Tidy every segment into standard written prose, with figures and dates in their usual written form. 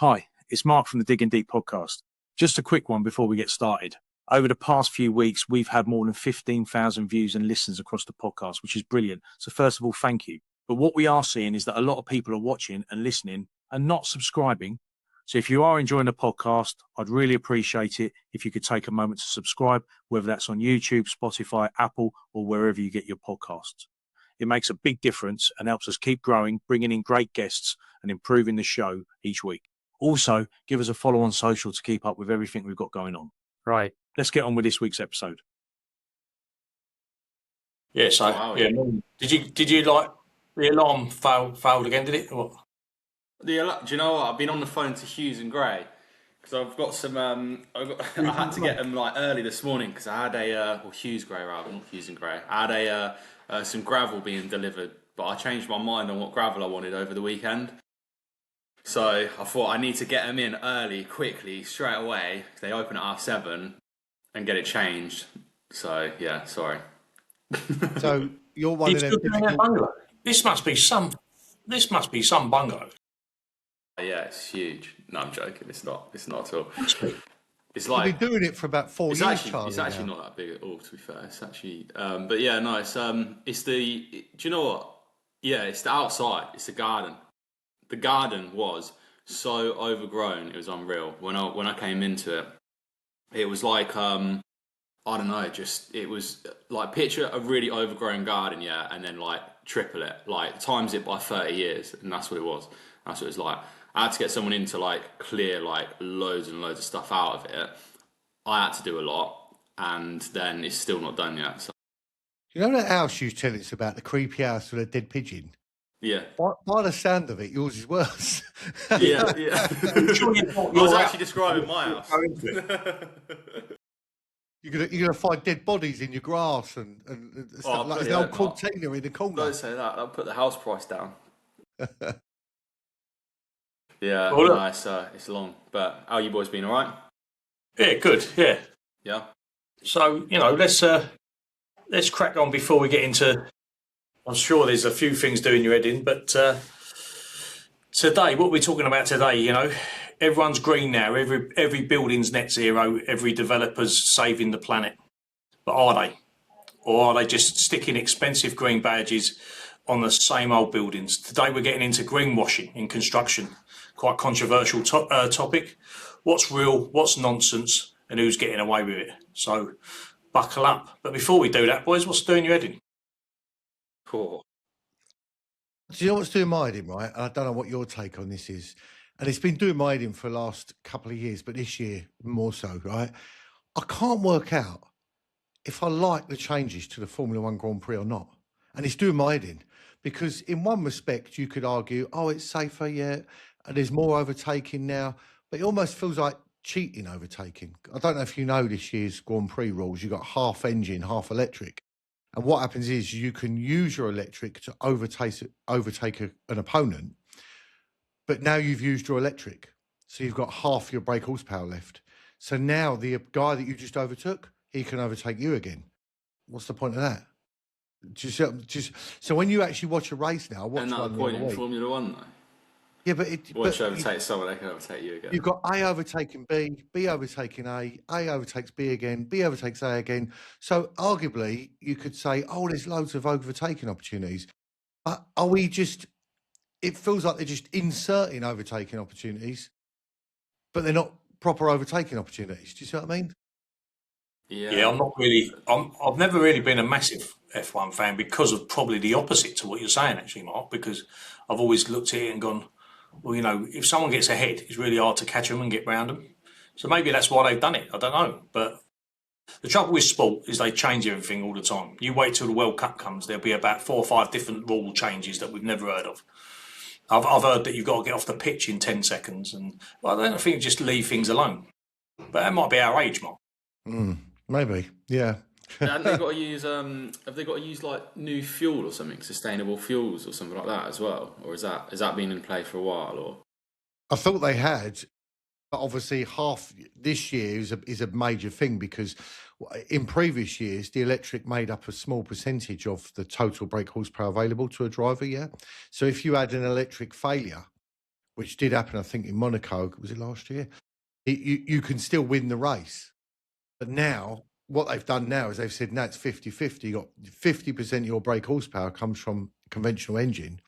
Hi, it's Mark from the Digging Deep podcast. Just a quick one before we get started. Over the past few weeks, we've had more than 15,000 views and listens across the podcast, which is brilliant. So first of all, thank you. But what we are seeing is that a lot of people are watching and listening and not subscribing. So if you are enjoying the podcast, I'd really appreciate it if you could take a moment to subscribe, whether that's on YouTube, Spotify, Apple, or wherever you get your podcasts. It makes a big difference and helps us keep growing, bringing in great guests and improving the show each week. Also, give us a follow on social to keep up with everything we've got going on. Right, let's get on with this week's episode. Yeah, so yeah. Did you like the alarm failed again? Did it? Or what? Do you know what? I've been on the phone to Hughes and Gray because I've got some. I had to get them like early this morning because I had Hughes Gray rather, not Hughes and Gray. I had some gravel being delivered, but I changed my mind on what gravel I wanted over the weekend. So I thought I need to get them in early, quickly, straight away. They open at 7:30 and get it changed. So yeah, sorry. So you're one of them. Bungalow. This must be some bungalow. Yeah, it's huge. No, I'm joking. It's not at all. It's like you've been doing it for about 4 years. It's actually not that big at all. To be fair, it's actually. But yeah, no. It's the. Do you know what? Yeah, it's the outside. It's the garden. The garden was so overgrown, it was unreal. When I came into it, it was like I don't know, it was like picture a really overgrown garden, yeah, and then like triple it, like times it by 30 years, and that's what it was. That's what it was like. I had to get someone in to like clear like loads and loads of stuff out of it. I had to do a lot, and then it's still not done yet. So. You know that house you tell us about, the creepy house with a dead pigeon? Yeah. By the sound of it, yours is worse. Yeah. I was actually describing my house. You're gonna find dead bodies in your grass and stuff like an old container in the corner. Don't say that. That'll put the house price down. Yeah, it's long. But how you boys been? All right? Yeah, good. Yeah. Yeah. So let's crack on before we get into. I'm sure there's a few things doing your head in, but today, what we're talking about today, everyone's green now. Every building's net zero. Every developer's saving the planet. But are they? Or are they just sticking expensive green badges on the same old buildings? Today, we're getting into greenwashing in construction. Quite controversial topic. What's real? What's nonsense? And who's getting away with it? So buckle up. But before we do that, boys, what's doing your head in? Cool. Do you know what's doing my head in, right? And I don't know what your take on this is. And it's been doing my head in for the last couple of years, but this year more so, right? I can't work out if I like the changes to the Formula One Grand Prix or not. And it's doing my head in. Because in one respect, you could argue, it's safer, yeah, and there's more overtaking now. But it almost feels like cheating overtaking. I don't know if you know this year's Grand Prix rules. You've got half engine, half electric. And what happens is you can use your electric to overtake an opponent, but now you've used your electric. So you've got half your brake horsepower left. So now the guy that you just overtook, he can overtake you again. What's the point of that? So when you actually watch a race now, watch one point in Formula One, though. Yeah, but once you overtake someone, they can overtake you again. You've got A overtaking B, B overtaking A overtakes B again, B overtakes A again. So arguably, you could say, there's loads of overtaking opportunities. Are we just? It feels like they're just inserting overtaking opportunities, but they're not proper overtaking opportunities. Do you see what I mean? Yeah, I'm not really. I've never really been a massive F1 fan because of probably the opposite to what you're saying, actually, Mark. Because I've always looked at it and gone, well, if someone gets ahead, it's really hard to catch them and get round them. So maybe that's why they've done it. I don't know. But the trouble with sport is they change everything all the time. You wait till the World Cup comes, there'll be about 4 or 5 different rule changes that we've never heard of. I've heard that you've got to get off the pitch in 10 seconds. And I don't think just leave things alone. But that might be our age, Mark. Maybe, yeah. Have they got to use like new fuel or something, sustainable fuels or something like that as well, or has that been in play for a while? Or I thought they had, but obviously half this year is a major thing because in previous years the electric made up a small percentage of the total brake horsepower available to a driver. Yeah, so if you had an electric failure which did happen, I think, in Monaco. Was it last year? You can still win the race. But now, what they've done now is they've said, no, it's 50-50. You got 50% of your brake horsepower comes from conventional engine.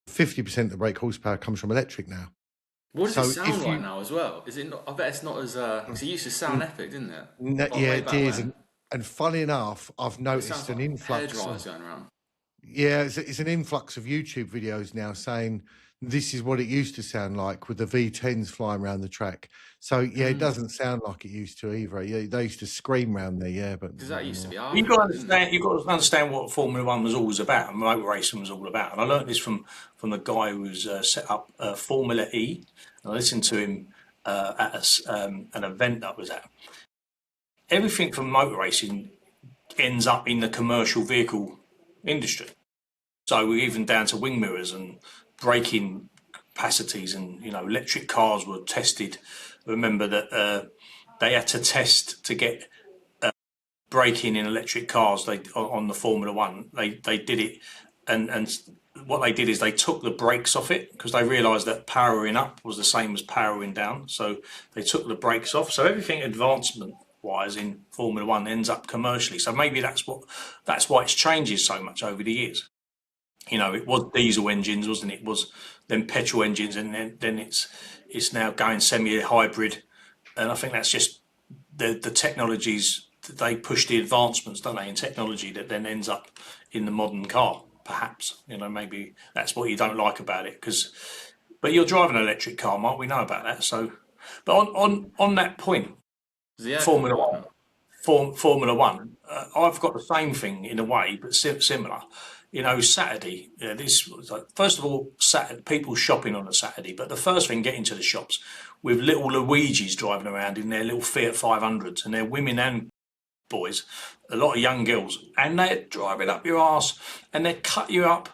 50% of the brake horsepower comes from electric now. What does it sound like now as well? Is it not? I bet it's not as. Because it used to sound epic, didn't it? Yeah, it is. And funny enough, I've noticed an influx. Hairdryers going around. Yeah, it's an influx of YouTube videos now saying this is what it used to sound like with the V10s flying around the track. So yeah, it doesn't sound like it used to either. Yeah, they used to scream around there. Yeah, but because that used to be. You've got to understand what Formula One was always about, and motor racing was all about. And I learned this from the guy who's set up Formula E. I listened to him at an event that I was at. Everything from motor racing ends up in the commercial vehicle industry. So we're even down to wing mirrors and braking capacities, and electric cars were tested. Remember that they had to test to get braking in electric cars. They on the Formula One, they did it, and what they did is they took the brakes off it because they realised that powering up was the same as powering down. So they took the brakes off. So everything advancement-wise in Formula One ends up commercially. So maybe that's why it's changes so much over the years. It was diesel engines, wasn't it? It was then petrol engines, and then it's now going semi-hybrid. And I think that's just the technologies. They push the advancements, don't they, in technology that then ends up in the modern car. Perhaps maybe that's what you don't like about it, but you're driving an electric car, Mark. We know about that. So, but on that point, Formula One, I've got the same thing in a way, but similar. Saturday. This was like, first of all, people shopping on a Saturday, but the first thing, getting to the shops with little Luigis driving around in their little Fiat 500s, and they're women and boys, a lot of young girls, and they're driving up your arse and they cut you up.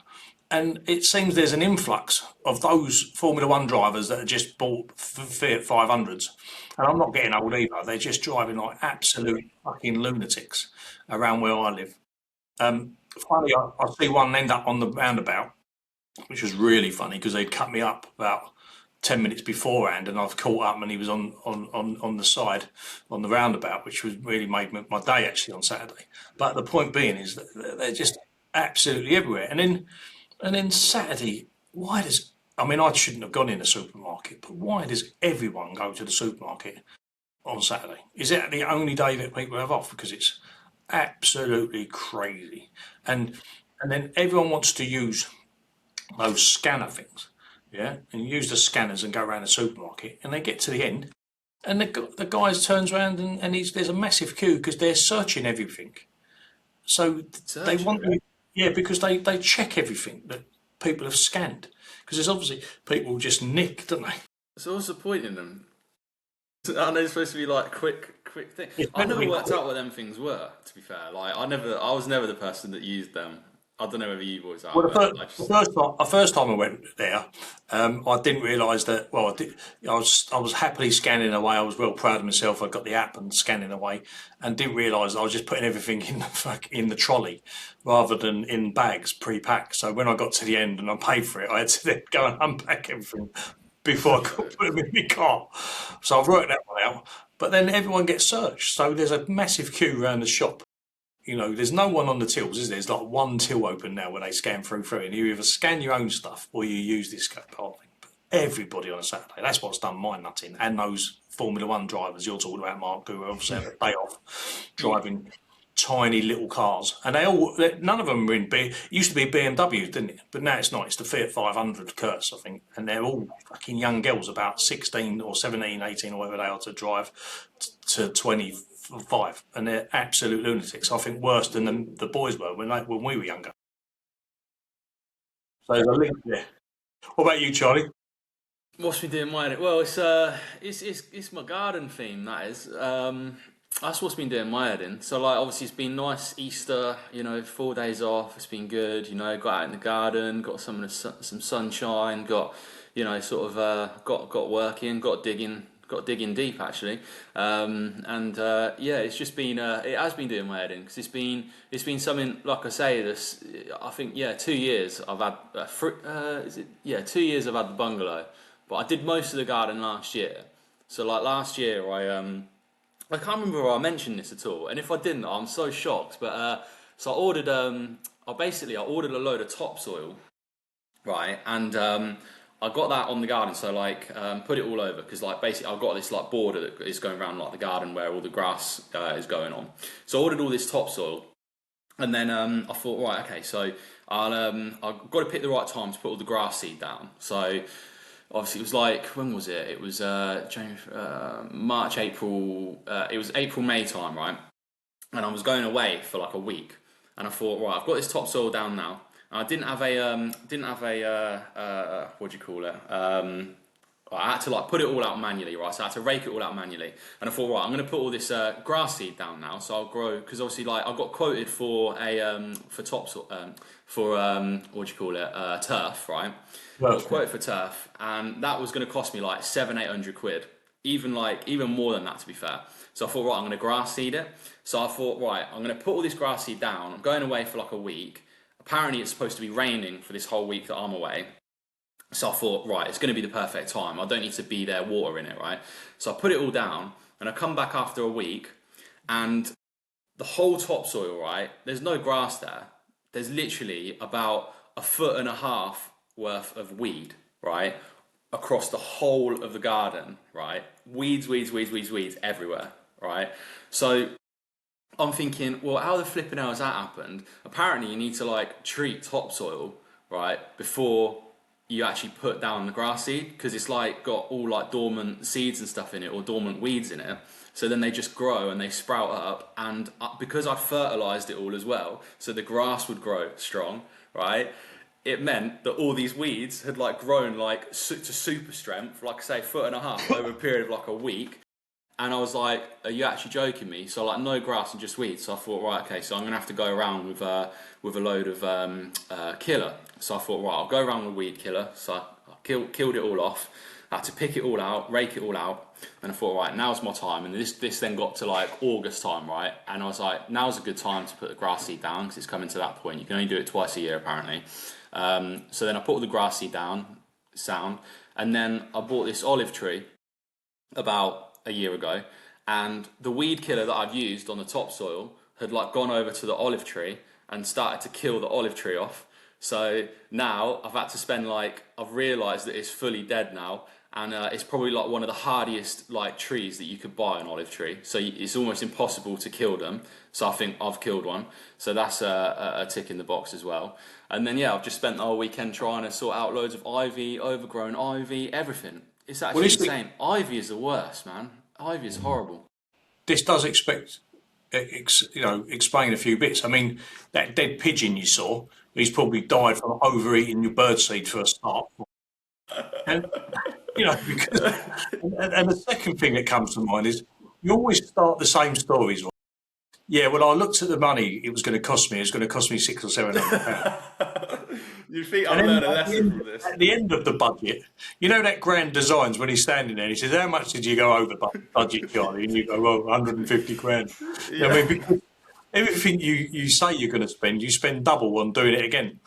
And it seems there's an influx of those Formula One drivers that are just bought Fiat 500s. And I'm not getting old either. They're just driving like absolute fucking lunatics around where I live. Finally, I see one end up on the roundabout, which was really funny because they'd cut me up about 10 minutes beforehand, and I've caught up, and he was on the side on the roundabout, which was really made my day actually on Saturday. But the point being is that they're just absolutely everywhere. And then Saturday, I shouldn't have gone in the supermarket, but why does everyone go to the supermarket on Saturday? Is it the only day that people have off? Because it's absolutely crazy. And then everyone wants to use those scanner things. Yeah, and you use the scanners and go around the supermarket, and they get to the end, and the guy turns around and there's a massive queue because they're searching everything. So they want because they check everything that people have scanned, because there's obviously people just nick, don't they? So what's the point in them? Aren't they supposed to be like quick thing? I never worked out what them things were. To be fair, like I was never the person that used them. I don't know whether you boys are. Well, the first time I went there, I didn't realise that. Well, I was happily scanning away. I was well proud of myself. I got the app and scanning away, and didn't realise I was just putting everything in the trolley rather than in bags pre-packed. So when I got to the end and I paid for it, I had to then go and unpack everything before I could put them in my car. So I've worked that one out. But then everyone gets searched. So there's a massive queue around the shop. There's no one on the tills, is there? There's like one till open now where they scan through, and you either scan your own stuff or you use this part of thing. But everybody on a Saturday, that's what's done my nutting. And those Formula One drivers you're talking about, Mark, who obviously have a day off driving tiny little cars. And none of them were in it used to be BMWs, didn't it? But now it's not. It's the Fiat 500 Curse, I think. And they're all fucking young girls, about 16 or 17, 18 or whatever they are, to drive to 25, and they're absolute lunatics. I think worse than the boys were when we were younger. So there's a link there. What about you, Charlie? What's been doing my well? It's my garden theme. That is. That's what's been doing my head in. So like, obviously it's been nice Easter. 4 days off. It's been good. Got out in the garden, got some sunshine. Got got working, got digging deep actually, it's just been it has been doing my head in, because it's been something, like I say, I think 2 years I've had 2 years I've had the bungalow, but but I did most of the garden last year. So like last year, I can't remember if I mentioned this at all, and if I didn't, I'm so shocked. But so I ordered I ordered a load of topsoil, right, and I got that on the garden. So like put it all over, because like basically I've got this like border that is going around like the garden where all the grass is going on. So I ordered all this topsoil, and then I thought, right, okay, so I've got to pick the right time to put all the grass seed down. So obviously it was like, when was it? It was March, April. It was April, May time, right? And I was going away for like a week, and I thought, right, I've got this topsoil down now. And I didn't have a what do you call it? I had to like put it all out manually, right? So I had to rake it all out manually, and I thought, right, I'm going to put all this grass seed down now, so I'll grow, because obviously like I got quoted for a for topsoil what do you call it, turf, right? Well, I was quoted for turf, and that was going to cost me like 700-800 quid, even more than that, to be fair. So I thought, right, I'm going to grass seed it. So I thought, right, I'm going to put all this grass seed down. I'm going away for like a week. Apparently it's supposed to be raining for this whole week that I'm away. So I thought, right, it's going to be the perfect time. I don't need to be there watering it, right? So I put it all down, and I come back after a week, and the whole topsoil, right, there's no grass there. There's literally about 1.5 foot worth of weed, right, across the whole of the garden, right? Weeds everywhere, right? So I'm thinking, well, how the flipping hell has that happened? Apparently you need to like treat topsoil, right, before you actually put down the grass seed, because it's like got all like dormant seeds and stuff in it, or dormant weeds in it. So then they just grow and they sprout up, and because I'd fertilized it all as well, so the grass would grow strong, right? It meant that all these weeds had like grown like to super strength, like say 1.5 foot over a period of like a week. And I was like, are you actually joking me? So like no grass and just weeds. So I thought, right, okay, so I'm gonna have to go around with a load of killer. So I thought, right, I'll go around with weed killer. So I killed it all off. I had to pick it all out, rake it all out, and I thought, right, now's my time. And this then got to like August time, right? And I was like, now's a good time to put the grass seed down, because it's coming to that point. You can only do it twice a year apparently. So then I put all the grass seed down, and then I bought this olive tree about a year ago, and the weed killer that I've used on the topsoil had like gone over to the olive tree and started to kill the olive tree off. So now I've had to spend I've realised that it's fully dead now, and it's probably like one of the hardiest like trees that you could buy, an olive tree. So it's almost impossible to kill them. So I think I've killed one. So that's a tick in the box as well. And then yeah, I've just spent the whole weekend trying to sort out loads of ivy, overgrown ivy, everything. It's actually insane. Ivy is the worst, man. Ivy is horrible. This does explain a few bits. I mean, that dead pigeon you saw, he's probably died from overeating your birdseed for a start. And and the second thing that comes to mind is you always start the same stories, right? Yeah, well, I looked at the money it was going to cost me. It was going to cost me £600 or £700. You think I'll learn a lesson from this? At the end of the budget, you know that grand designs when he's standing there, he says, how much did you go over budget, Charlie? And you go, well, 150 grand. Yeah. I mean, because everything you say you're going to spend, you spend double on doing it again.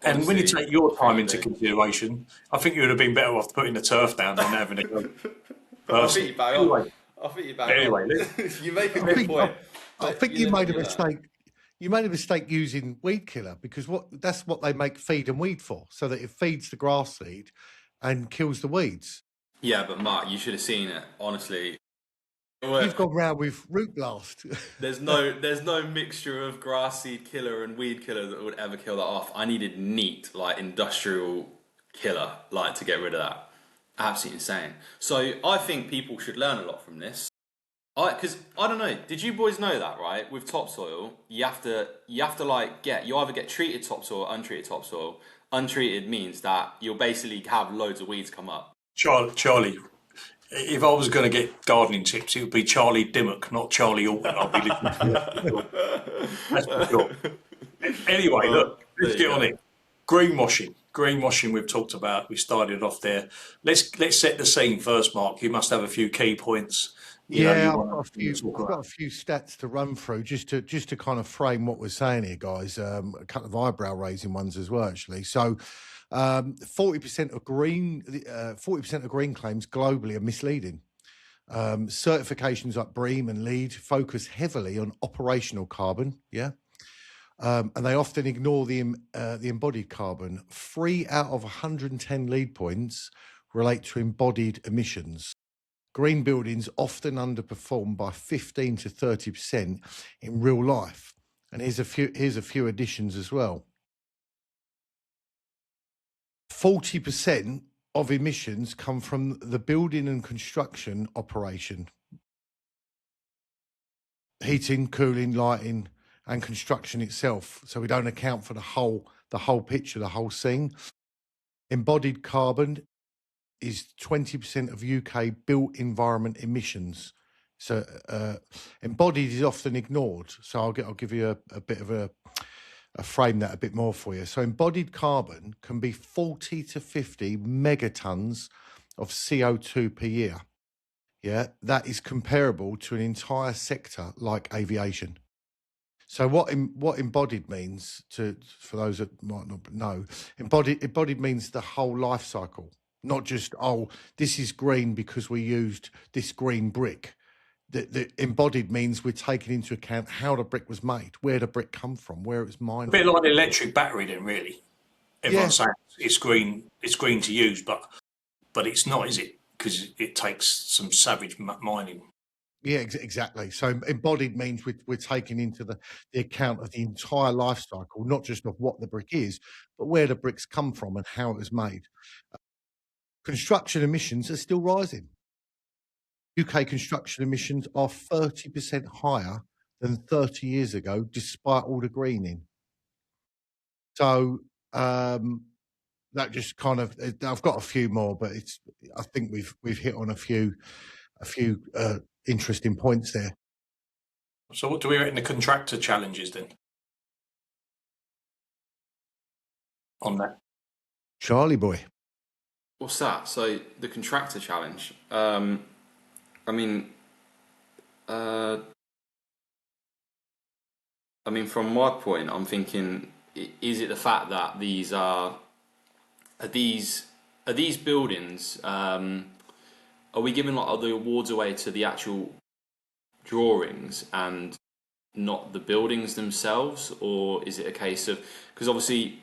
And honestly, when you take your time into consideration, I think you would have been better off putting the turf down than having it go. I'll beat you back on. Anyway, you make a good point. I think you made a mistake. You made a mistake using weed killer, because that's what they make feed and weed for, so that it feeds the grass seed and kills the weeds. Yeah, but Mark, you should have seen it, honestly. You've gone round with root blast. There's no mixture of grass seed killer and weed killer that would ever kill that off. I needed neat, like industrial killer, like to get rid of that. Absolutely insane. So I think people should learn a lot from this. Because I don't know, did you boys know that, right? With topsoil, you have to you either get treated topsoil or untreated topsoil. Untreated means that you'll basically have loads of weeds come up. Charlie, if I was going to get gardening tips, it would be Charlie Dimmock, not Charlie Alton. I'll be listening to that. That's for sure. Anyway, look, let's get on it. Greenwashing we've talked about. We started off there. Let's set the scene first, Mark. You must have a few key points. I've got a few stats to run through just to kind of frame what we're saying here, guys. A couple of eyebrow raising ones as well, actually. So 40% of green, 40% of green claims globally are misleading. Certifications like BREEAM and LEED focus heavily on operational carbon, and they often ignore the embodied carbon. 3 out of 110 LEED points relate to embodied emissions. Green buildings often underperform by 15 to 30% in real life. And here's a few additions as well. 40% of emissions come from the building and construction operation. Heating, cooling, lighting, and construction itself. So we don't account for the whole picture, the whole scene. Embodied carbon is 20% of UK built environment emissions. So embodied is often ignored. So I'll give you a bit of a frame that a bit more for you. So embodied carbon can be 40 to 50 megatons of CO2 per year. Yeah, that is comparable to an entire sector like aviation. So what embodied means, for those that might not know, embodied means the whole life cycle, not just, oh, this is green because we used this green brick. The embodied means we're taking into account how the brick was made, where the brick come from, where it was mined. A bit like the electric battery, then, really. Everyone's saying it's green to use, but it's not, is it? Because it takes some savage mining. Yeah, exactly. So embodied means we're taking into the account of the entire life cycle, not just of what the brick is, but where the bricks come from and how it was made. Construction emissions are still rising. UK construction emissions are 30% higher than 30 years ago, despite all the greening. So that just kind of, I've got a few more, but I think we've hit on a few interesting points there. So what do we reckon the contractor challenges then on that? Charlie boy. What's that? So the contractor challenge. From my point, I'm thinking, is it the fact that these buildings? Are we giving like the awards away to the actual drawings and not the buildings themselves, or is it a case of, because obviously,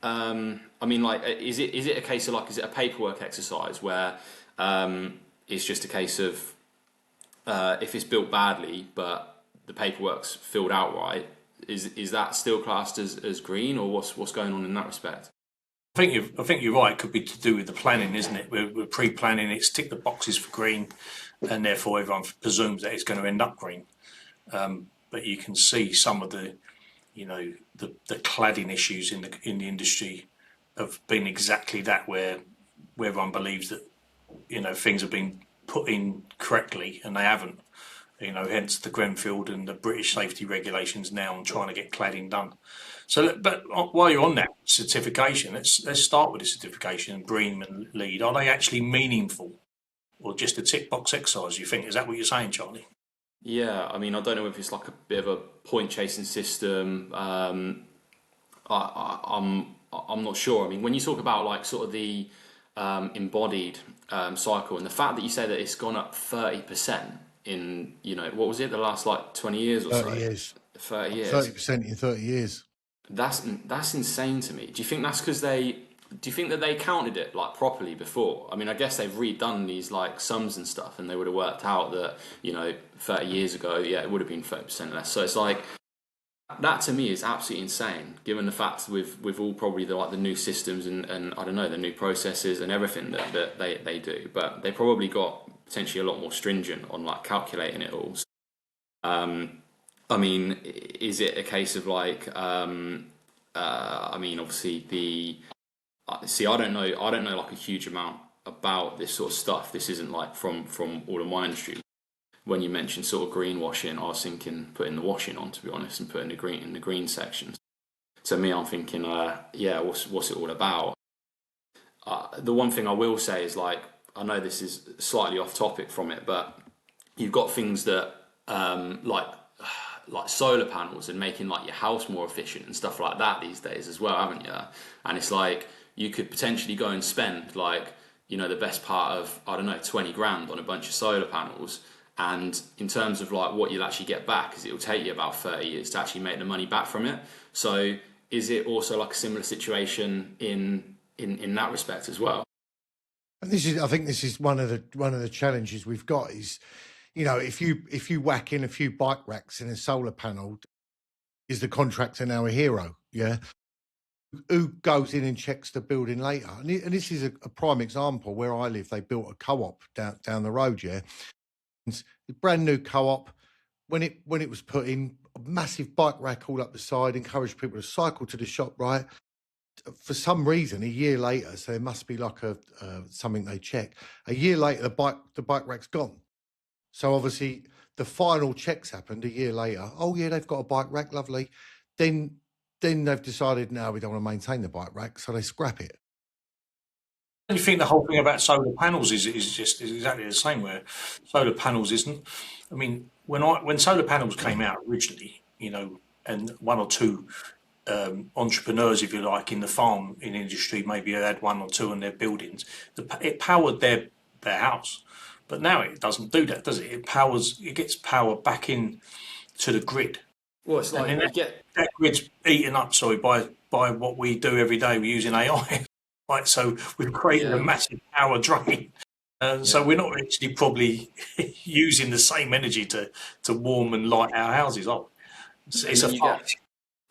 is it a case of is it a paperwork exercise where it's just a case of if it's built badly but the paperwork's filled out right, is that still classed as green, or what's going on in that respect? I think you're right. It could be to do with the planning, isn't it? We're pre-planning. It's tick the boxes for green, and therefore everyone presumes that it's going to end up green. But you can see some of the cladding issues in the industry have been exactly that, where everyone believes that things have been put in correctly and they haven't. Hence the Grenfell and the British safety regulations now on trying to get cladding done. So, but while you're on that certification, let's start with the certification and BREEAM and LEED. Are they actually meaningful, or just a tick box exercise? You think, is that what you're saying, Charlie? Yeah, I don't know if it's like a bit of a point chasing system. I'm not sure. When you talk about like sort of the embodied cycle, and the fact that you say that it's gone up 30% in what was it, the last like 20 years or 30 so? years. 30 years. 30% in 30 years. That's insane to me. Do you think that's because do you think that they counted it like properly before? I guess they've redone these like sums and stuff, and they would have worked out that 30 years ago, it would have been 30% less. So it's like, that to me is absolutely insane, given the fact with all probably the new systems and I don't know, the new processes and everything that they do, but they probably got potentially a lot more stringent on like calculating it all. Is it a case of like obviously I don't know like a huge amount about this sort of stuff. This isn't like from all of my industry. When you mentioned sort of greenwashing, I was thinking putting the washing on, to be honest, and putting the green in the green section. To me, I'm thinking, what's it all about? The one thing I will say is, like, I know this is slightly off topic from it, but you've got things that like solar panels and making like your house more efficient and stuff like that these days as well, haven't you? And it's like, you could potentially go and spend like, you know, the best part of, I don't know, 20 grand on a bunch of solar panels. And in terms of like what you'll actually get back, is it will take you about 30 years to actually make the money back from it. So is it also like a similar situation in that respect as well? And I think this is one of the challenges we've got is, you know, if you whack in a few bike racks in a solar panel, is the contractor now a hero? Yeah. Who goes in and checks the building later? And this is a prime example where I live. They built a co-op down the road. Yeah. It's a brand new co-op. When it was put in, a massive bike rack all up the side, encouraged people to cycle to the shop, right? For some reason, a year later, so there must be like something they check. A year later, the bike rack's gone. So obviously, the final checks happened a year later. Oh yeah, they've got a bike rack, lovely. Then they've decided, no, we don't want to maintain the bike rack, so they scrap it. You think the whole thing about solar panels is exactly the same, where solar panels isn't. I mean, when solar panels came out originally, you know, and one or two entrepreneurs, if you like, in the farm in industry maybe had one or two in their buildings, it powered their house. But now it doesn't do that, does it? It gets power back in to the grid. Well, it's like that grid's eaten up, by what we do every day. We're using AI. Right, so we've created a massive power drain. So we're not actually probably using the same energy to warm and light our houses up.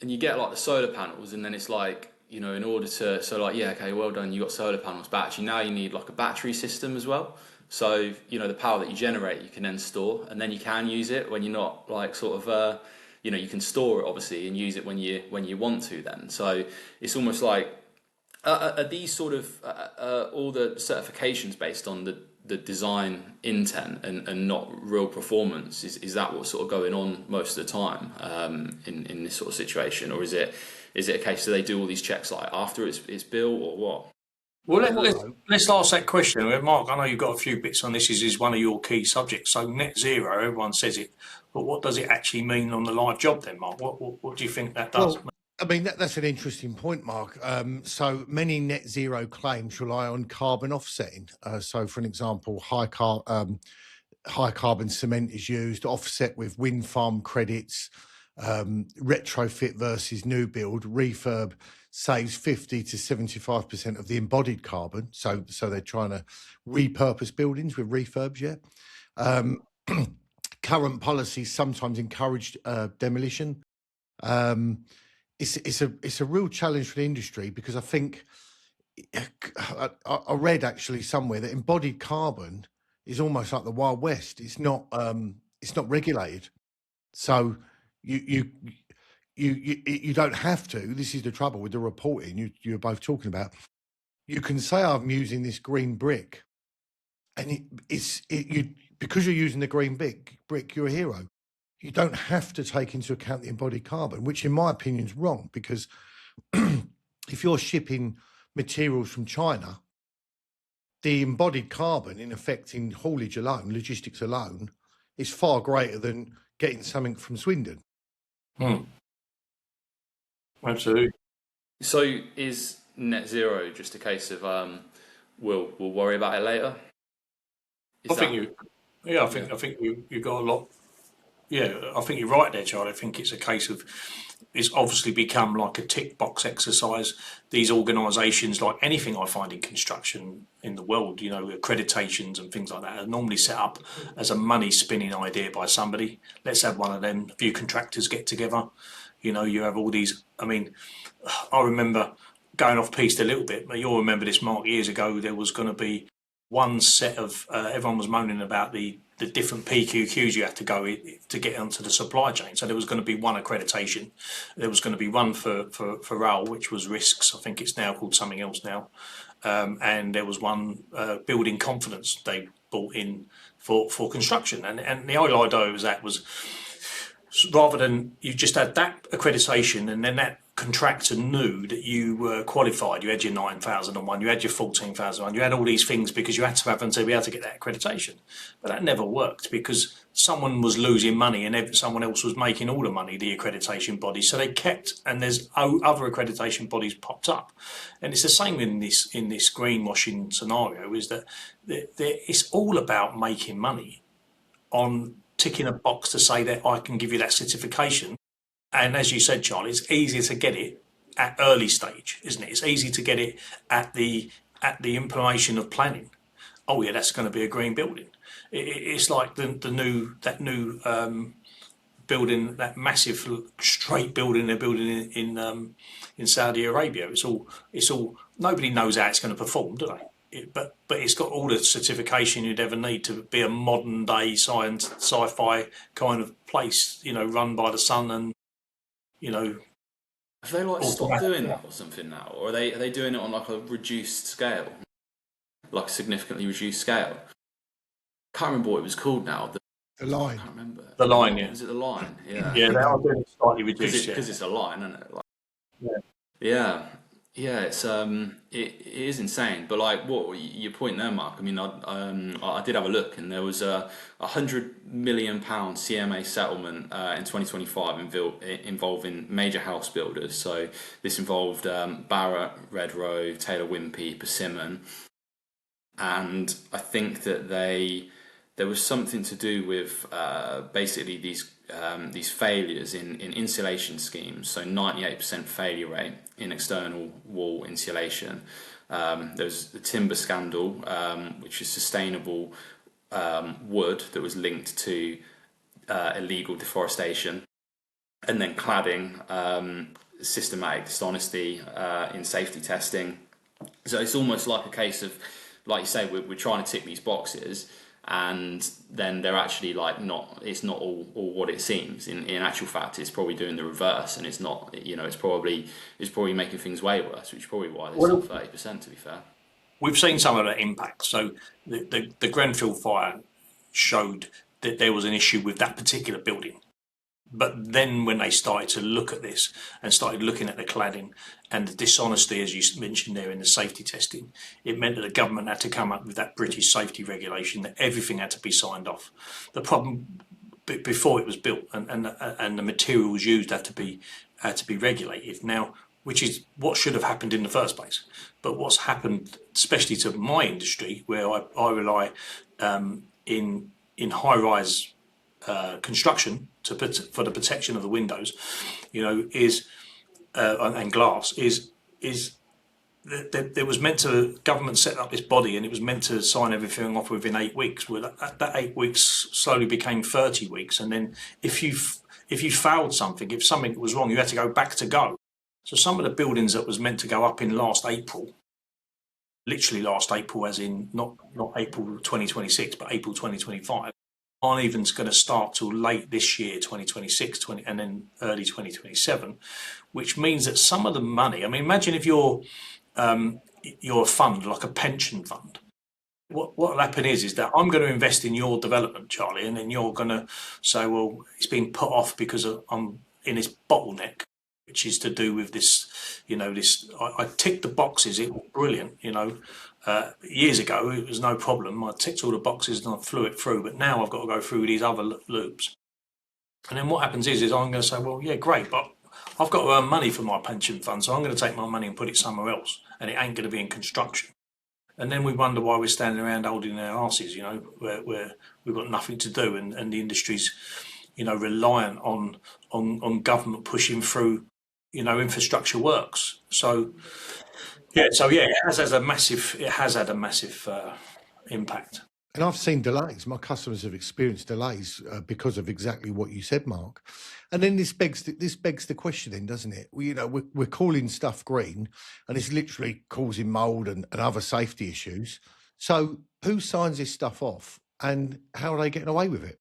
And you get like the solar panels, and then it's like, you know, in order to, so like, yeah, okay, well done, you got solar panels, but actually now you need like a battery system as well. So, you know, the power that you generate, you can then store, and then you can use it when you're not like sort of, you know, you can store it obviously and use it when you want to then. So it's almost like, are these sort of all the certifications based on the design intent and not real performance? Is that what's sort of going on most of the time in this sort of situation, or is it a case that they do all these checks like after it's built, or what? Well, let's ask that question. Mark, I know you've got a few bits on this. This is one of your key subjects. So net zero, everyone says it, but what does it actually mean on the live job then, Mark? What do you think that does? Well, I mean, that's an interesting point, Mark. So many net zero claims rely on carbon offsetting. So, for an example, high carbon cement is used, offset with wind farm credits, retrofit versus new build. Refurb saves 50 to 75% of the embodied carbon. So they're trying to repurpose buildings with refurbs, yeah. Current policies sometimes encourage demolition. It's a real challenge for the industry, because I think I read actually somewhere that embodied carbon is almost like the Wild West. It's not regulated, so you don't have to. This is the trouble with the reporting you're both talking about. You can say I'm using this green brick, and because you're using the green brick, you're a hero. You don't have to take into account the embodied carbon, which in my opinion is wrong, because if you're shipping materials from China, the embodied carbon in effect in haulage alone, logistics alone, is far greater than getting something from Swindon. Absolutely. So is net zero just a case of we'll worry about it later? I think you've got a lot. Yeah, I think you're right there, Charlie. I think it's a case of, it's obviously become like a tick box exercise. These organisations, like anything I find in construction in the world, you know, accreditations and things like that, are normally set up as a money spinning idea by somebody. Let's have one of them. A few contractors get together. You know, you have all these. I mean, I remember going off piste a little bit, but you'll remember this, Mark, years ago. There was going to be one set of everyone was moaning about the different PQQs you had to go to get onto the supply chain. So there was going to be one accreditation. There was going to be one for rail, which was risks. I think it's now called something else now. And there was one building confidence they brought in for construction. And the whole idea was rather than you just had that accreditation and then that contractor knew that you were qualified, you had your 9001, you had your 14001, you had all these things because you had to have them to be able to get that accreditation. But that never worked because someone was losing money and someone else was making all the money, the accreditation body. So they kept, and there's other accreditation bodies popped up. And it's the same in this greenwashing scenario, is that it's all about making money on ticking a box to say that I can give you that certification. And as you said, Charlie, it's easier to get it at early stage, isn't it? It's easy to get it at the implementation of planning. Oh yeah, that's going to be a green building. It's like that new building, that massive straight building they're building in Saudi Arabia. It's all nobody knows how it's going to perform, do they? But it's got all the certification you'd ever need to be a modern day sci-fi kind of place, run by the sun and. Have they stopped doing that or something now, or are they doing it on like a reduced scale, like a significantly reduced scale? Can't remember what it was called now. The line. I can't remember. The line, yeah. Is it the line? Yeah. Yeah, they are doing it slightly reduced because it's a line, isn't it? Yeah. Yeah, it's it is insane. But like, what your point there, Mark? I mean, I did have a look, and there was a £100 million CMA settlement in 2025 involving major house builders. So this involved Barratt, Redrow, Taylor Wimpey, Persimmon, and I think that there was something to do with basically these failures in insulation schemes. So 98% failure rate in external wall insulation. There's the timber scandal, which is sustainable wood that was linked to illegal deforestation, and then cladding, systematic dishonesty in safety testing. So it's almost like a case of, like you say, we're trying to tick these boxes, and then they're actually it's not all what it seems. In actual fact, it's probably doing the reverse, and it's not, it's probably making things way worse, which is probably why there's still 30%, to be fair. We've seen some of that impact. So the Grenfell fire showed that there was an issue with that particular building. But then when they started to look at this and started looking at the cladding and the dishonesty, as you mentioned there, in the safety testing, it meant that the government had to come up with that British safety regulation that everything had to be signed off. The problem before it was built and the materials used had to be regulated now, which is what should have happened in the first place. But what's happened, especially to my industry, where I rely in high-rise construction for the protection of the windows, is and glass is that there was meant to, government set up this body and it was meant to sign everything off within 8 weeks. Well, that 8 weeks slowly became 30 weeks, and then if you failed something, if something was wrong, you had to go back to go. So some of the buildings that was meant to go up in last April, literally last April, as in not April 2026, but April 2025. Aren't even going to start till late this year, 2026, and then early 2027, which means that some of the money, I mean, imagine if you're a fund, like a pension fund. What will happen is that I'm going to invest in your development, Charlie, and then you're going to say, well, it's been put off because I'm in this bottleneck, which is to do with this, I ticked the boxes, it was brilliant, years ago, it was no problem. I ticked all the boxes and I flew it through, but now I've got to go through these other loops. And then what happens is I'm going to say, well, yeah, great, but I've got to earn money for my pension fund, so I'm going to take my money and put it somewhere else, and it ain't going to be in construction. And then we wonder why we're standing around holding our asses, where we've got nothing to do, and the industry's, reliant on government pushing through, infrastructure works. So it has had a massive impact. And I've seen delays. My customers have experienced delays because of exactly what you said, Mark. And then this begs the question, then, doesn't it? We're calling stuff green, and it's literally causing mold and other safety issues. So who signs this stuff off, and how are they getting away with it?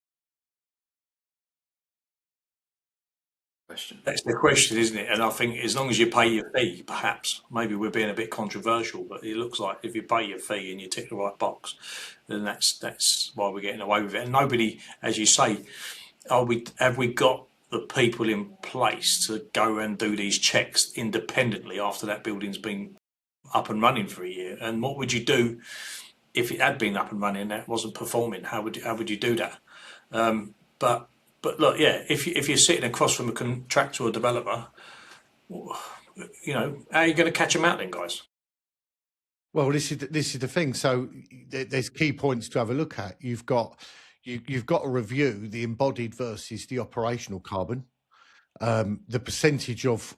That's the question, isn't it? And I think as long as you pay your fee, perhaps, maybe we're being a bit controversial, but it looks like if you pay your fee and you tick the right box, then that's why we're getting away with it. And nobody, as you say, have we got the people in place to go and do these checks independently after that building's been up and running for a year? And what would you do if it had been up and running and that wasn't performing? How would you do that? But look, yeah, if you're sitting across from a contractor or developer, you know, how are you going to catch them out then, guys? Well, this is the thing. So there's key points to have a look at. You've got to review the embodied versus the operational carbon, the percentage of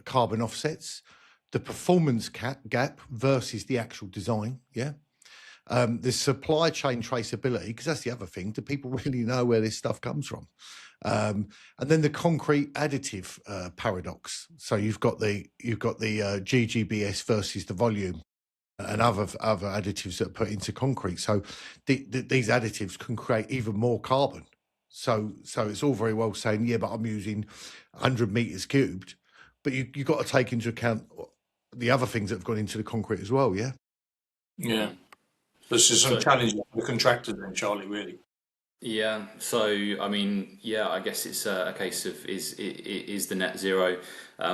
carbon offsets, the performance gap versus the actual design. Yeah. The supply chain traceability, because that's the other thing. Do people really know where this stuff comes from? And then the concrete additive paradox. So you've got the GGBS versus the volume and other additives that are put into concrete. So these additives can create even more carbon. So it's all very well saying, yeah, but I'm using 100 meters cubed, but you've got to take into account the other things that have gone into the concrete as well. Yeah. Yeah. This is some challenge for the contractors then, Charlie, really. Yeah. So, I mean, yeah, I guess it's a case of is the net zero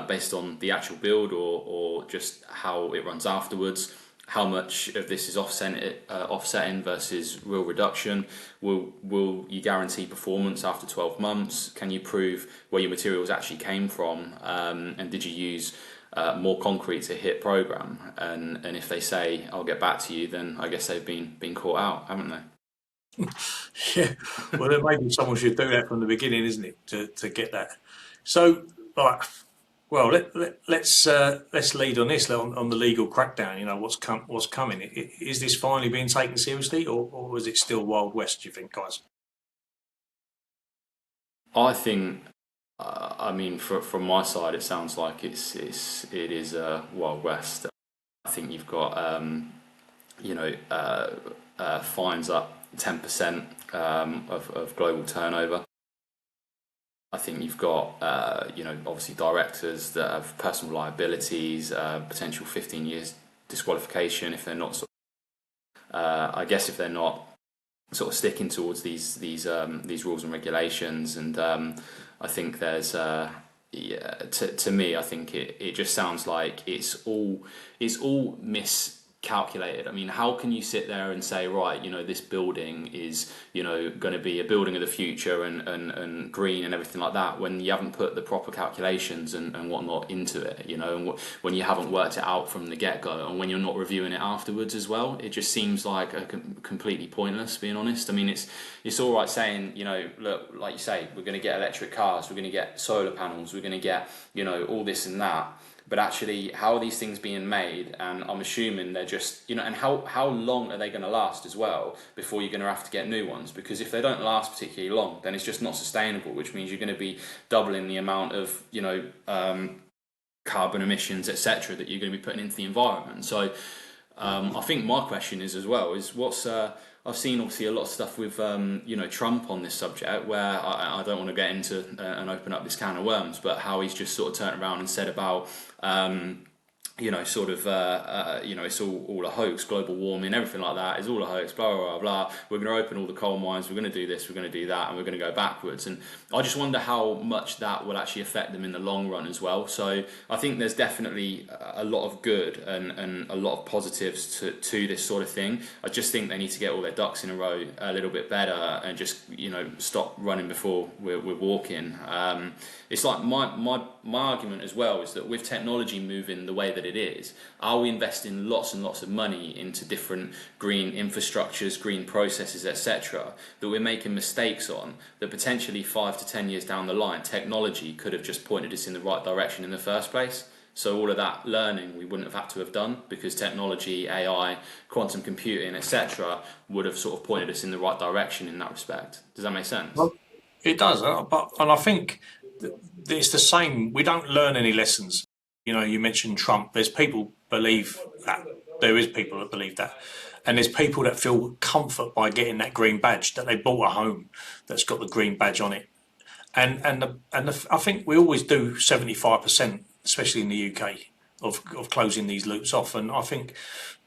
based on the actual build or just how it runs afterwards? How much of this is offsetting versus real reduction? Will you guarantee performance after 12 months? Can you prove where your materials actually came from? And did you use more concrete to hit program? And if they say, I'll get back to you, then I guess they've been caught out, haven't they? Yeah. Well, then maybe someone should do that from the beginning, isn't it, to get that? So, right. Well, let's lead on this on the legal crackdown. You know what's coming. Is this finally being taken seriously, or is it still Wild West? Do you think, guys? I think, I mean, from my side, it sounds like it is Wild West. I think you've got fines up 10% of global turnover. I think you've got, obviously directors that have personal liabilities, potential 15 years disqualification if they're not. I guess if they're not sort of sticking towards these rules and regulations, and I think there's, to me, I think it just sounds like it's all miscalculated. I mean, how can you sit there and say, right, this building is, going to be a building of the future and green and everything like that, when you haven't put the proper calculations and whatnot into it, and when you haven't worked it out from the get-go, and when you're not reviewing it afterwards as well. It just seems like completely pointless, being honest. I mean, it's all right saying, look, like you say, we're going to get electric cars, we're going to get solar panels, we're going to get, all this and that. But actually, how are these things being made? And I'm assuming they're just, and how long are they going to last as well before you're going to have to get new ones? Because if they don't last particularly long, then it's just not sustainable, which means you're going to be doubling the amount of, carbon emissions, etc., that you're going to be putting into the environment. So I think my question is as well, is what's... I've seen obviously a lot of stuff with Trump on this subject, where I don't want to get into and open up this can of worms, but how he's just sort of turned around and said about it's all a hoax, global warming, everything like that is all a hoax, blah, blah, blah, blah. We're going to open all the coal mines, we're going to do this, we're going to do that, and we're going to go backwards. And I just wonder how much that will actually affect them in the long run as well. So I think there's definitely a lot of good and a lot of positives to this sort of thing. I just think they need to get all their ducks in a row a little bit better and just, stop running before we're walking. It's like my argument as well is that with technology moving the way that it is, are we investing lots and lots of money into different green infrastructures, green processes, etc., that we're making mistakes on, that potentially 5 to 10 years down the line, technology could have just pointed us in the right direction in the first place? So all of that learning we wouldn't have had to have done, because technology, AI, quantum computing, etc., would have sort of pointed us in the right direction in that respect. Does that make sense? Well, it does, and I think it's the same. We don't learn any lessons. You mentioned Trump. There's people believe that. There is people that believe that. And there's people that feel comfort by getting that green badge, that they bought a home that's got the green badge on it. And I think we always do 75%, especially in the UK, of closing these loops off. And I think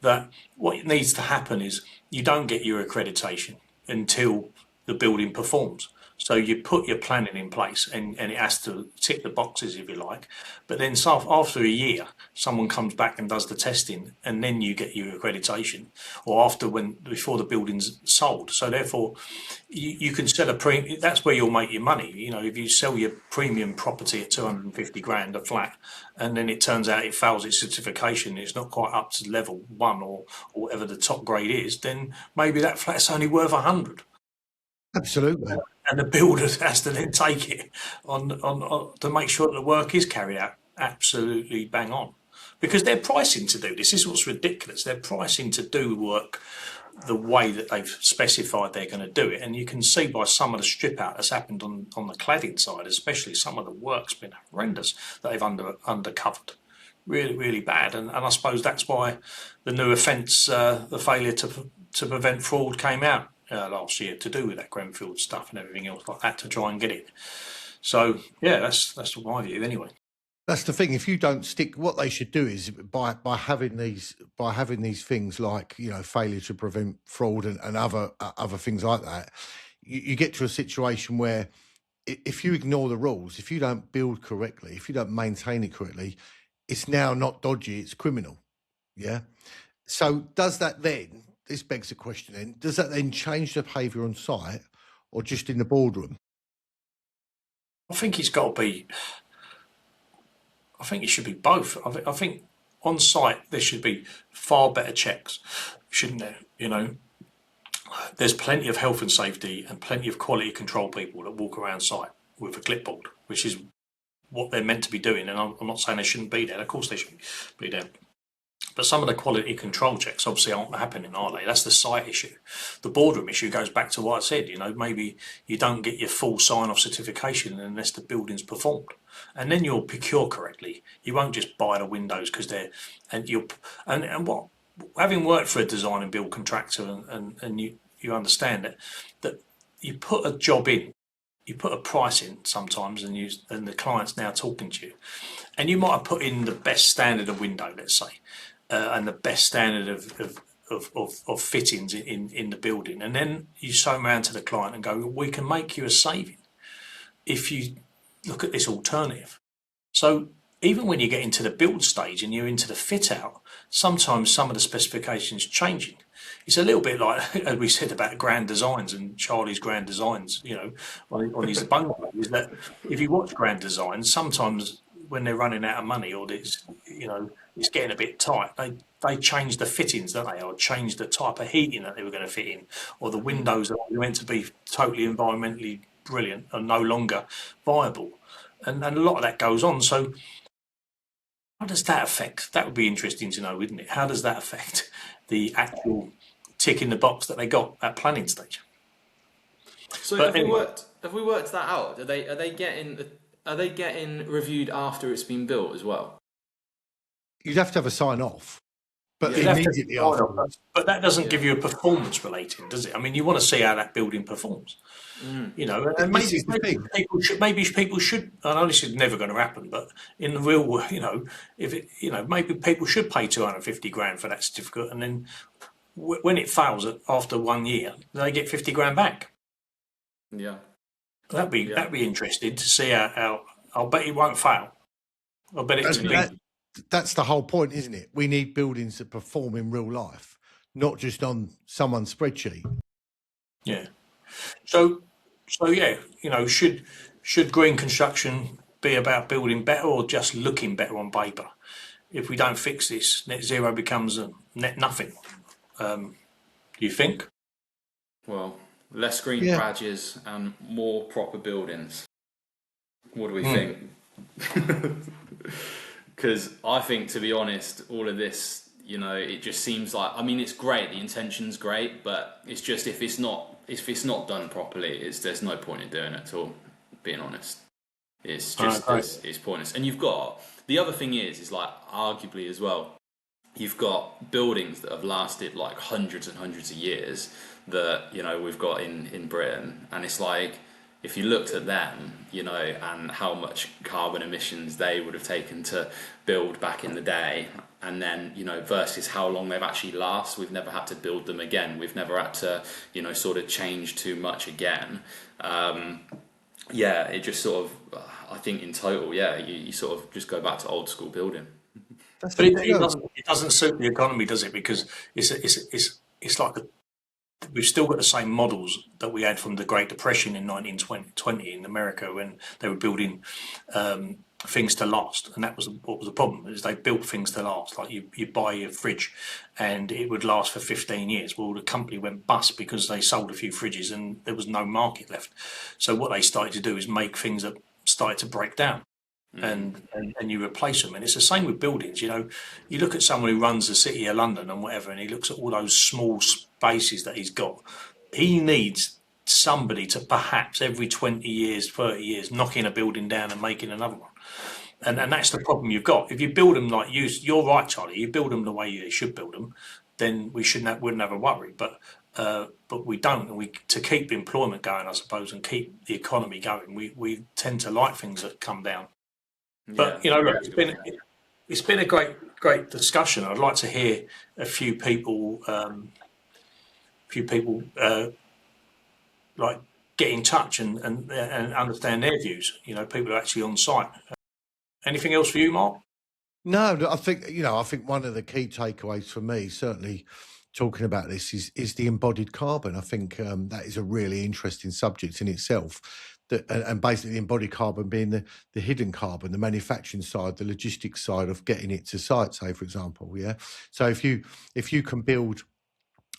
that what needs to happen is you don't get your accreditation until the building performs. So you put your planning in place, and it has to tick the boxes, if you like. But then after a year, someone comes back and does the testing, and then you get your accreditation, or before the building's sold. So therefore, you can sell a premium. That's where you'll make your money. You know, if you sell your premium property at 250 grand a flat, and then it turns out it fails its certification, it's not quite up to level 1 or whatever the top grade is, then maybe that flat's only worth 100. Absolutely. And the builder has to then take it on to make sure that the work is carried out absolutely bang on, because they're pricing to do this. This is what's ridiculous. They're pricing to do work the way that they've specified they're going to do it, and you can see by some of the strip out that's happened on the cladding side, especially, some of the work's been horrendous that they've undercovered, really bad. And I suppose that's why the new offence, the failure to prevent fraud, came out last year, to do with that Grenfell stuff and everything else like that, to try and get it. So yeah, that's my view anyway. That's the thing. If you don't stick, what they should do is by having these things like, you know, failure to prevent fraud and other things like that, you get to a situation where if you ignore the rules, if you don't build correctly, if you don't maintain it correctly, it's now not dodgy, it's criminal. Yeah. So does that then? This begs the question then, does that then change the behaviour on site or just in the boardroom? I think it's got to be, I think it should be both. I think on site there should be far better checks, shouldn't there? You know, there's plenty of health and safety and plenty of quality control people that walk around site with a clipboard, which is what they're meant to be doing. And I'm not saying they shouldn't be there. Of course they should be there. But some of the quality control checks obviously aren't happening, are they? That's the site issue. The boardroom issue goes back to what I said. You know, maybe you don't get your full sign-off certification unless the building's performed, and then you'll procure correctly. You won't just buy the windows because they're and what, having worked for a design and build contractor, and you understand that you put a job in, you put a price in sometimes, and the client's now talking to you, and you might have put in the best standard of window, let's say. And the best standard of fittings in the building, and then you show around to the client and go, we can make you a saving if you look at this alternative. So even when you get into the build stage and you're into the fit out, sometimes some of the specifications changing. It's a little bit like, as we said about Grand Designs and Charlie's Grand Designs, you know, on his bungalows, that if you watch Grand Designs, sometimes when they're running out of money, or it's, you know, it's getting a bit tight, they change the fittings, don't they, or change the type of heating that they were going to fit in, or the windows that were meant to be totally environmentally brilliant are no longer viable, and a lot of that goes on. So how does that affect? That would be interesting to know, wouldn't it? How does that affect the actual tick in the box that they got at planning stage? So have we worked that out? Are they getting reviewed after it's been built as well? You'd have to have a sign off, but immediately afterwards. But that doesn't give you a performance relating, does it? I mean, you want to see how that building performs. You know, and maybe people should. I know this is never going to happen, but in the real world, you know, maybe people should pay 250 grand for that certificate, and then when it fails after 1 year, they get 50 grand back. Yeah. That'd be interesting to see how. I'll bet it won't fail. I'll bet it's that's the whole point, isn't it? We need buildings that perform in real life, not just on someone's spreadsheet. Yeah. So yeah, you know, should green construction be about building better or just looking better on paper? If we don't fix this, net zero becomes a net nothing. Do you think? Well, less green badges and more proper buildings. What do we think? Because I think, to be honest, all of this, you know, it just seems like, I mean, it's great, the intention's great, but it's just if it's not done properly, there's no point in doing it at all, being honest. It's just it's pointless. And you've got, the other thing is like, arguably as well, you've got buildings that have lasted like hundreds and hundreds of years that, you know, we've got in Britain, and it's like, if you looked at them, you know, and how much carbon emissions they would have taken to build back in the day, and then, you know, versus how long they've actually last. We've never had to build them again. We've never had to, you know, sort of change too much again. It just sort of, I think in total, you sort of just go back to old school building. But it doesn't suit the economy, does it? Because it's like we've still got the same models that we had from the Great Depression in 1920 in America, when they were building things to last. And that was what was the problem, is they built things to last. Like you buy your fridge and it would last for 15 years. Well, the company went bust because they sold a few fridges and there was no market left. So what they started to do is make things that started to break down. And you replace them. And it's the same with buildings. You know, you look at someone who runs the city of London and whatever, and he looks at all those small spaces that he's got. He needs somebody to perhaps every 20 years, 30 years, knocking a building down and making another one. And that's the problem you've got. If you build them like you're right, Charlie, you build them the way you should build them, then we wouldn't have a worry. But we don't. And to keep employment going, I suppose, and keep the economy going, we tend to like things that come down. But you know, look, it's been a great discussion. I'd like to hear a few people like get in touch and understand their views. You know, people who are actually on site. Anything else for you, Mark? No, I think one of the key takeaways for me, certainly talking about this, is the embodied carbon. I think that is a really interesting subject in itself. And basically the embodied carbon being the hidden carbon, the manufacturing side, the logistics side of getting it to site, say, for example. Yeah. So if you can build,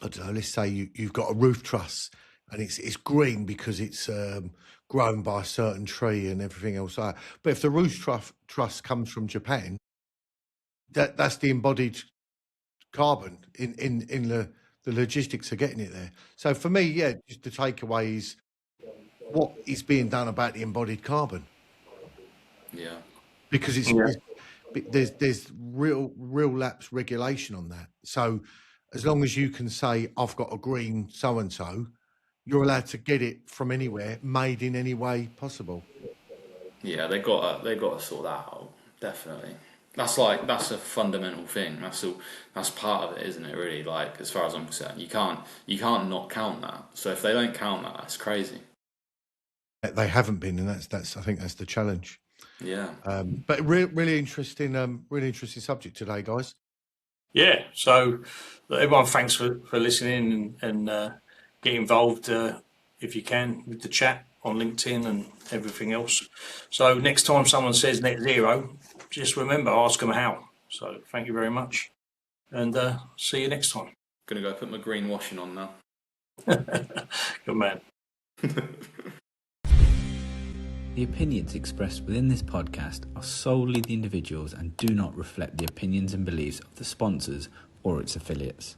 I don't know, let's say you've got a roof truss and it's green because it's grown by a certain tree and everything else like that. But if the roof truss comes from Japan, that's the embodied carbon in the logistics of getting it there. So for me, just the takeaway is what is being done about the embodied carbon. Yeah. Because there's real lapse regulation on that. So as long as you can say, I've got a green so-and-so, you're allowed to get it from anywhere, made in any way possible. Yeah, they got to sort that out, definitely. That's a fundamental thing. That's part of it, isn't it? Really, like, as far as I'm concerned, you can't not count that. So if they don't count that, that's crazy. They haven't been, and that's I think that's the challenge. Yeah. But really interesting subject today, guys. Yeah. So everyone, thanks for listening and get involved if you can with the chat on LinkedIn and everything else. So next time someone says net zero, just remember, ask them how. So thank you very much, and see you next time. Gonna go put my greenwashing on now. Good man. The opinions expressed within this podcast are solely the individuals and do not reflect the opinions and beliefs of the sponsors or its affiliates.